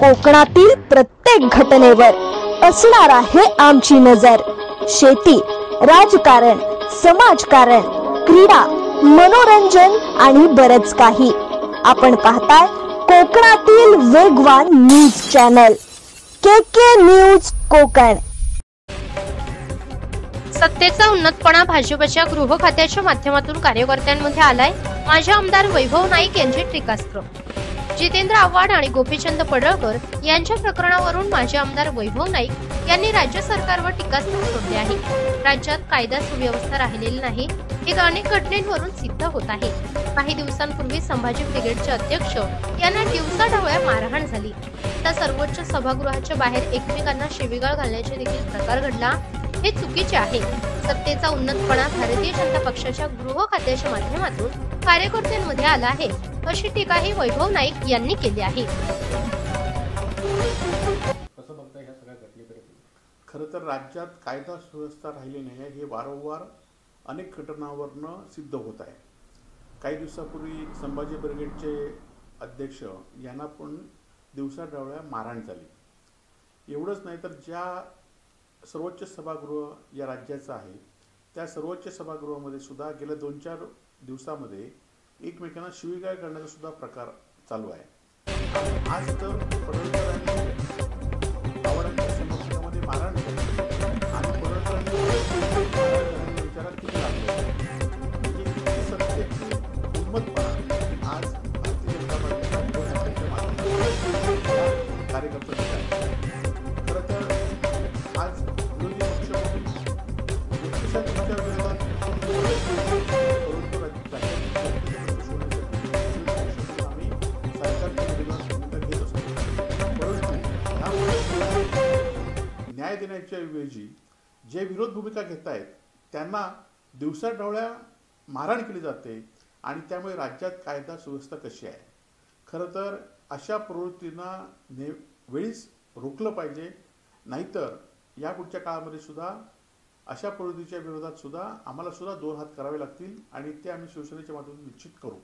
कोकणातील प्रत्येक घटनेवर असणार आहे आमची नजर। शेती, राजकारण, समाजकारण, क्रीडा, मनोरंजन आणि बरच काही। आपण पाहताय कोकणातील वेगवान न्यूज चॅनल के न्यूज कोकण। सत्तेचा उन्नतपणा भाजपच्या गृह खात्याच्या माध्यमातून कार्यकर्त्यांमध्ये आलाय। माजी आमदार वैभव नाईक यांचे टीकास्त्र। जितेंद्र आव्हाड आणि गोपीचंद पडळकर यांच्या प्रकरणावरून माजी आमदार वैभव नाईक यांनी राज्य सरकारवर टीकास्त्र सोडले आहे। राज्यात कायदा सुव्यवस्था राहिलेली नाही हे अनेक घटनांवरून सिद्ध होत आहे। काही दिवसांपूर्वी संभाजी ब्रिगेडचे अध्यक्ष यांना दिवसाढवळ्या मारहाण झाली, तर सर्वोच्च सभागृहाच्या बाहेर एकमेकांना शिवीगाळ घालण्याचे देखील प्रकार घडला। हे चुकीचे आहे। सत्तेचा उन्नतपणा भारतीय जनता पक्षाच्या गृह खात्याच्या माध्यमातून कार्यकर्त्यांमध्ये आला आहे, अशी टीकाही वैभव नाईक यांनी केली आहे। खरं तर राज्यात कायदा सुव्यवस्था राहिली नाही हे वारंवार अनेक घटनांवरून सिद्ध होत आहे। काही दिवसापूर्वी संभाजी ब्रिगेडचे अध्यक्ष यांना पण दिवसाढवळ्या मारहाण झाली। एवढंच नाही तर ज्या सर्वोच्च सभागृह या राज्याचं आहे त्या सर्वोच्च सभागृहामध्ये सुद्धा गेल्या 2-4 दिवसामध्ये एकमेकांना शिवीगाळ करण्याचा सुद्धा प्रकार चालू आहे। आज तर पडळकरांनी आव्हाडांच्या समर्थनामध्ये मारहाण केली आणि पडळकरांनी विचारात किती लागले म्हणजे किती सत्तेची उन्मत्तपणा आज भारतीय जनता पार्टीच्या माध्यमातून कार्यकर्त्यांनी खरं तर आज विरोधी पक्ष म्हणून विरोधात न्याय देण्याच्या ऐवजी जे विरोध भूमिका घेत आहेत त्यांना दिवसाढवळ्या मारहाण केली जाते आणि त्यामुळे राज्यात कायदा सुव्यवस्था कशी आहे। खरं तर अशा प्रवृत्तींना वेळीच रोखलं पाहिजे, नाहीतर या पुढच्या काळामध्ये सुद्धा अशा प्रवृत्तीच्या विरोधात सुद्धा आम्हाला सुद्धा 2 हात करावे लागतील आणि ते आम्ही शिवसेनेच्या माध्यमातून निश्चित करू।